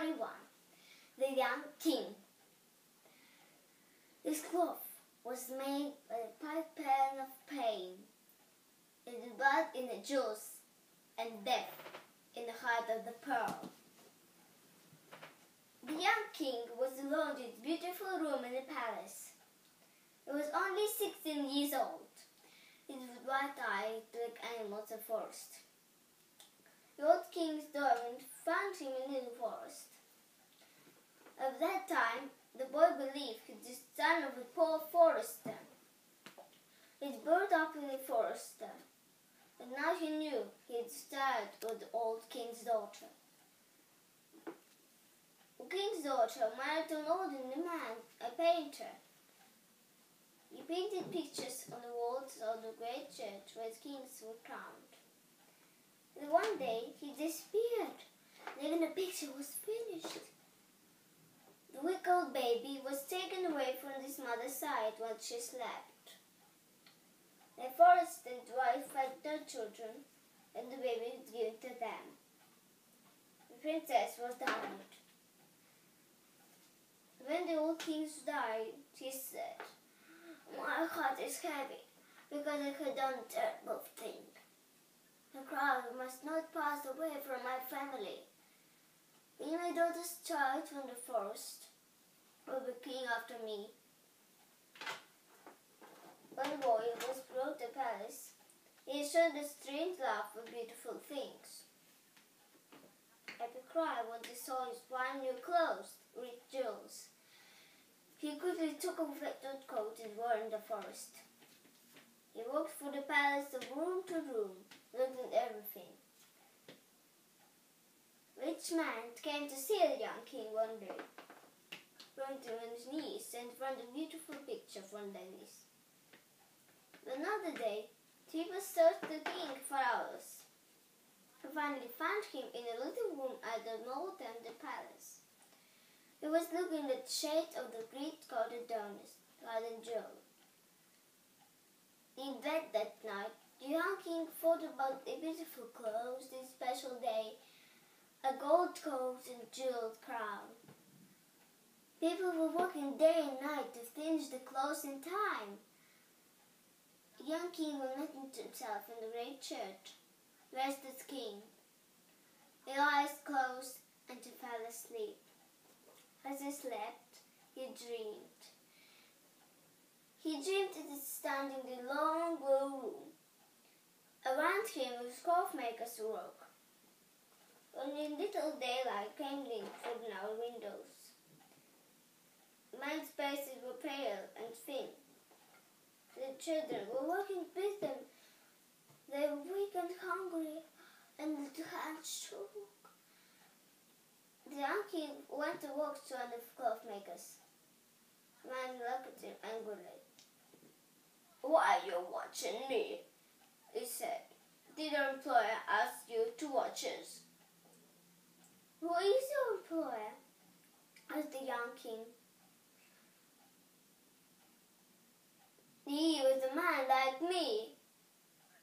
Story 1. The Young King. His cloth was made by a pipeline of pain, and the blood in the jewels, and death in the heart of the pearl. The young king was alone in a beautiful room in the palace. He was only 16 years old. His bright eyes like animals of the forest. The old king's daughter found him in the forest. At that time, the boy believed he was the son of a poor forester. He was brought up in the forest, and now he knew he had started with the old king's daughter. The king's daughter married an ordinary man, a painter. He painted pictures on the walls of the great church where the kings were crowned. And one day he disappeared, and even the picture was finished. The weak old baby was taken away from his mother's side while she slept. The forester's wife had no children, and the baby was given to them. The princess was died. When the old king died, she said, "My heart is heavy, because I had done a terrible thing. The crown must not pass away from my family. Be my daughter's child from the forest, will be king after me." When the boy was brought to the palace, he showed a strange love for beautiful things. At the cry when he saw his fine new clothes, rich jewels, he quickly took off the old coat and wore in the forest. He walked through the palace from room to room, looking at everything. A rich man came to see the young king one day, went on his knees and found a beautiful picture from Venice. Another day, people searched the king for hours. He finally found him in a little room at the north end of the palace. He was looking at the shade of the great golden jewel. In bed that night, the young king thought about the beautiful clothes, this special day, a gold coat and jeweled crown. People were working day and night to finish the clothes in time. The young king was looking to himself in the great church, dressed as king. His eyes closed and he fell asleep. As he slept, he dreamed. He dreamed that he was standing in a long blue room. Around him was clothmaker's work. Only little daylight came in through the narrow windows. Men's faces were pale and thin. The children were working with them. They were weak and hungry, and their hands shook. The young king went to work to one of the clothmakers. The man looked at him angrily. "Why are you watching me?" he said. "Did your employer ask you to watch us?" "Who is your employer?" asked the young king. "He was a man like me,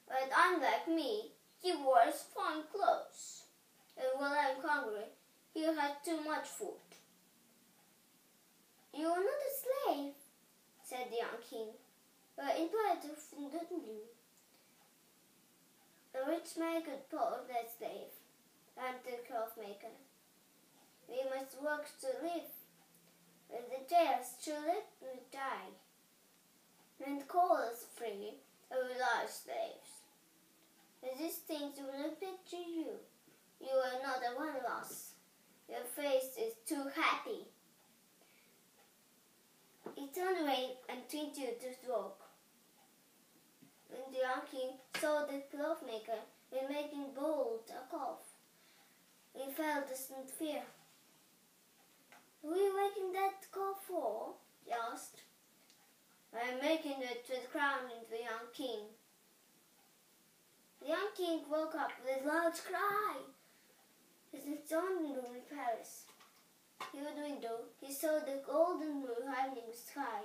but unlike me, he wears fine clothes, and while I'm hungry, he has too much food." "You are not a slave," said the young king. "You are employed to feed you." The rich man could pull that slave, and the clothmaker. "We must work to live. If the jails should let me die, and call us free, and we are slaves. But these things will not picture you. You are not a one of us. Your face is too happy." He turned away and continued his work. When the young king saw the clothmaker was making bold a cloth, he felt a sudden fear. "Who are you making that cloth for?" he asked. "I am making it to crown the young king." The young king woke up with a loud cry. It was his own room in Paris. Through the window, he saw the golden moon hiding in the sky.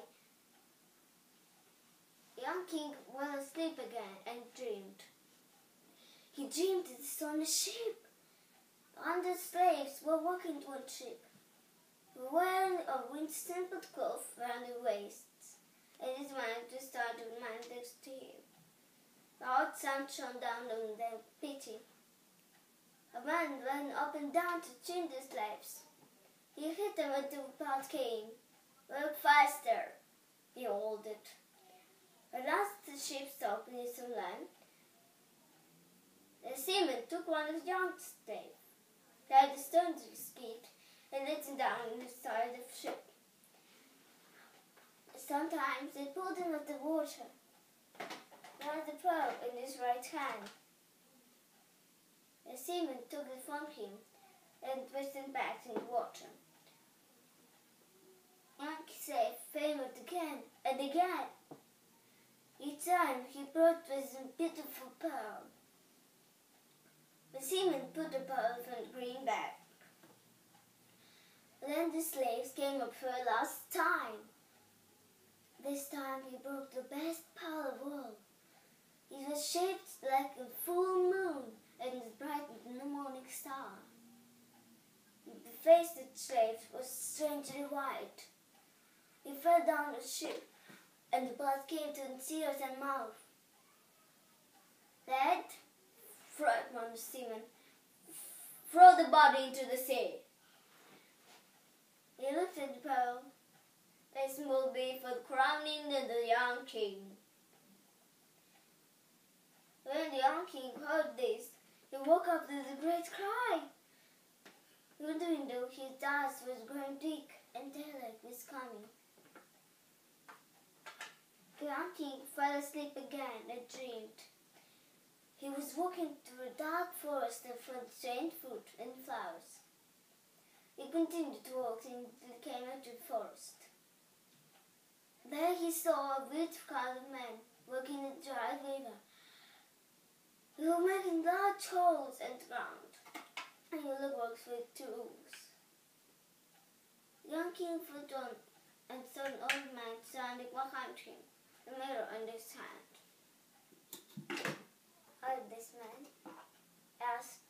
The young king fell asleep again and dreamed. He dreamed that he saw a ship. 100 slaves were working on a ship, wearing a simple cloth around their waists, and his manager started to mind next to him. The hot sun shone down on their pity. A man ran up and down to change the slaves. He hit them until the part came. "Work faster," he ordered. At last the ship stopped near some land. The seaman took one of the young slaves, tied a stone to his feet, and let him down on the side of the ship. Sometimes they pulled him out of the water. He had the pearl in his right hand. The seaman took it from him and pushed him back in the water. Young slave failed again and again. Each time he brought with him a beautiful pearl. The seaman put the pearl in the green bag. Then the slaves came up for a last time. This time he brought the best pearl of all. It was shaped like a full moon and was brightened in the morning star. The face of the slave was strangely white. He fell down the ship, and the blood came to his ears and mouth. "Dad," cried one of the seamen, "throw the body into the sea." He looked at the pearl. "This will be for the crowning of the young king." When the young king heard this, he woke up with a great cry. Through the window his eyes was growing big and daylight was coming. The young king fell asleep again and dreamed. He was walking through a dark forest full of strange fruit and flowers. He continued to walk until he came into the forest. There he saw a beautiful man working in a dry river. They were making large holes in the ground, and he worked with tools. The young king foot on and saw an old man standing behind him, a mirror in his hand. "How did this man?" asked.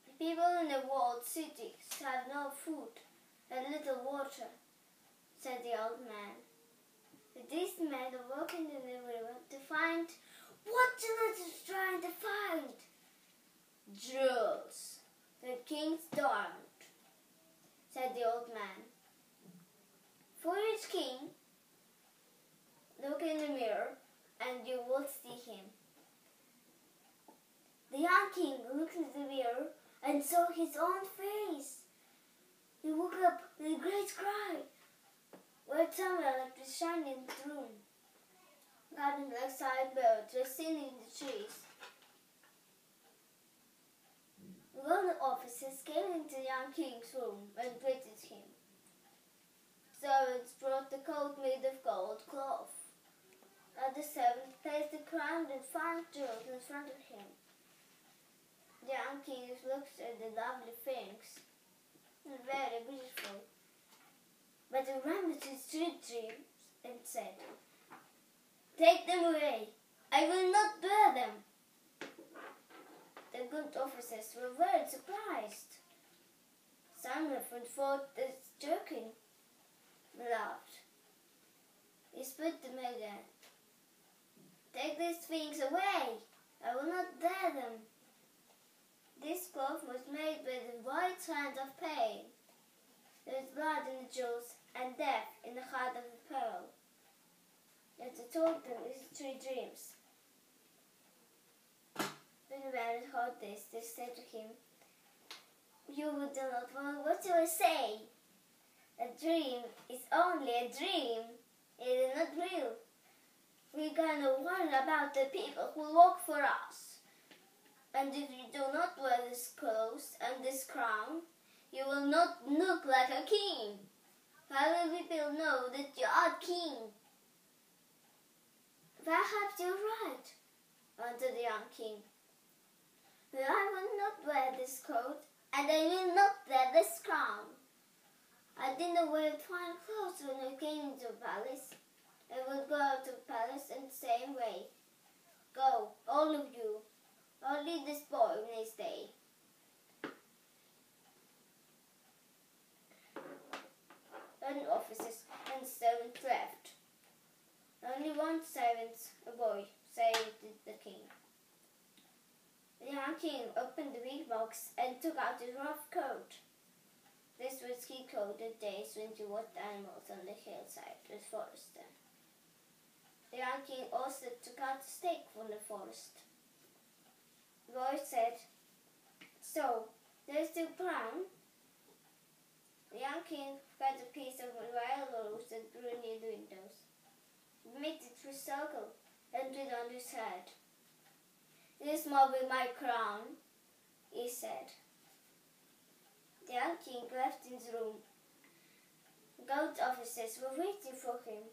"The people in the walled cities have no food and little water," said the old man. "But these men are working in the river to find what the little trying to find." "Jewels, the king's diamond," said the old man. "For each king, look in the mirror and you will see him." The young king looked in the mirror and saw his own face. He woke up with a great cry. Where sunlight was shining in the room. Garden like side birds were singing in the trees. One officers came into the young king's room and greeted him. Servants brought the coat made of gold cloth. Other servants placed the crown and fine jewels in front of him. The young king looked at the lovely things. Very beautiful. But he remembered his sweet dreams and said, "Take them away. I will not wear them." The good officers were very surprised. Some of them thought this joking, laughed. He spit them again. "Take these things away. I will not wear them." This cloth was made by the white hand of pain. There was blood in the jewels and death in the heart of the pearl. Yet he told them his 3 dreams. When the man heard this, they said to him, "You do not know what you will say. A dream is only a dream. It is not real. We can warn about the people who work for us. And if you do not wear this clothes and this crown, you will not look like a king. How will people know that you are king?" "Perhaps you're right," answered the young king. "But I will not wear this coat, and I will not wear this crown. I didn't wear fine clothes when I came into the palace. I will go out of the palace in the same way. Go, all of you. Only this boy may stay. And officers and servants left. Only one servant, a boy, saved the king. The young king opened the big box and took out his rough coat. This was his coat the days when he watched animals on the hillside with forester. The young king also took out a stake from the forest. The boy said, "So, there's the crown?" The young king cut a piece of wild rose that grew near the windows, made it a circle, and put it on his head. "This must be my crown," he said. The young king left his room. Guard officers were waiting for him.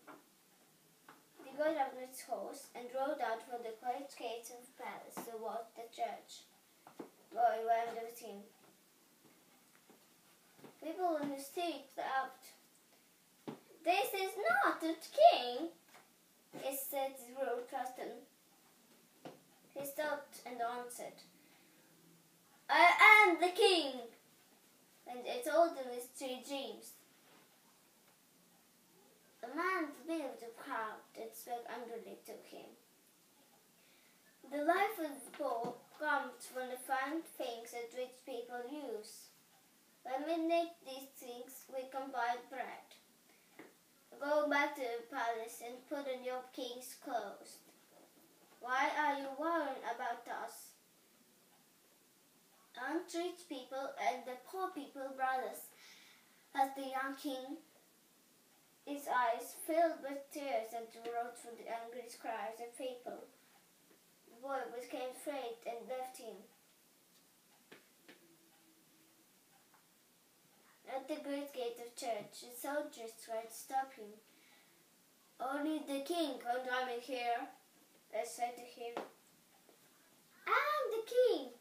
He got on his horse and rode out from the great gates of the palace towards the church. The boy ran with him. People on the street laughed. "This is not the king," he said to the road captain. He stopped and answered, "I am the king." And I told him his 3 dreams. The man believed the crowd that spoke angrily to him. The life of the poor comes from the fine things that rich people use. When we make these things, we can buy bread. Go back to the palace and put on your king's clothes. Why are you worrying about us? Aren't rich people and the poor people brothers?" asked the young king. His eyes filled with tears and he rose from the angry cries of people. The boy became afraid and left him. At the great gate of church, the soldiers tried to stop him. "Only the king can come in here," they said to him. "I am the king,"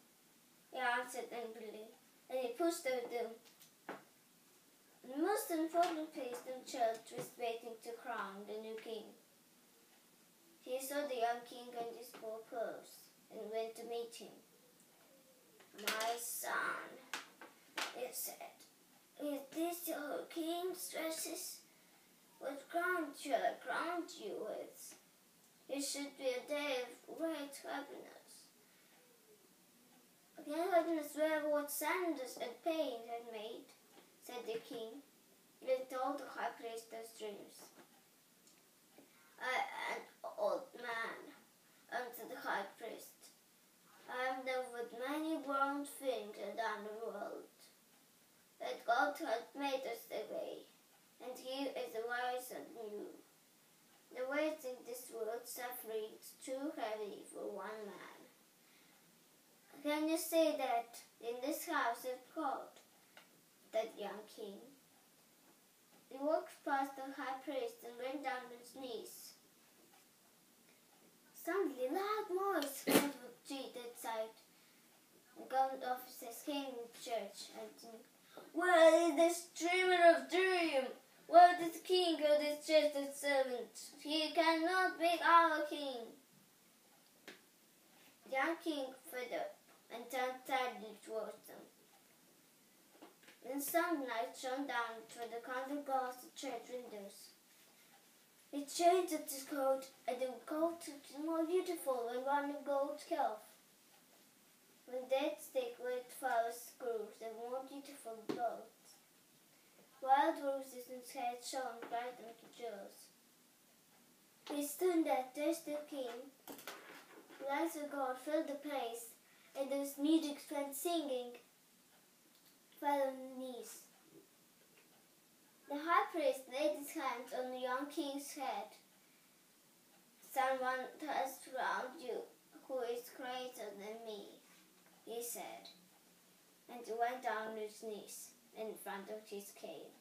he answered angrily, and he pushed over them. The most important place in the church was waiting to crown the new king. He saw the young king in his poor clothes and went to meet him. "My son," he said, "is this your king's dresses? What crown shall I crown you with? It should be a day of great happiness." "Can happiness wear what Sanders and pain had made?" said the king. He told the high priest those dreams. "I am an old man," answered the high priest. "I have known with many wrong things down the world. That God had made us the way, and He is wiser than you. The weight in this world's suffering is too heavy for one man. Can you say that in this house of God?" That young king. He walked past the high priest and went down on his knees. Suddenly, loud noise came from the street outside. The guard officers came to the church and said, "Where is this dreamer of dream? Where is the king of this trusted servant? He cannot be our king." The young king fed up and turned sadly towards them. Then sunlight shone down through the covered glass of church windows. He changed his coat, and the coat was more beautiful than one of gold calf. With dead stick with flower screws and more beautiful clothes. Wild roses in his head shone bright like jewels. He stood there, thirsty king. The lights of God filled the place, and there was music and singing. Fell on his knees. The high priest laid his hands on the young king's head. "Someone has found you who is greater than me," he said, and he went down on his knees in front of his king.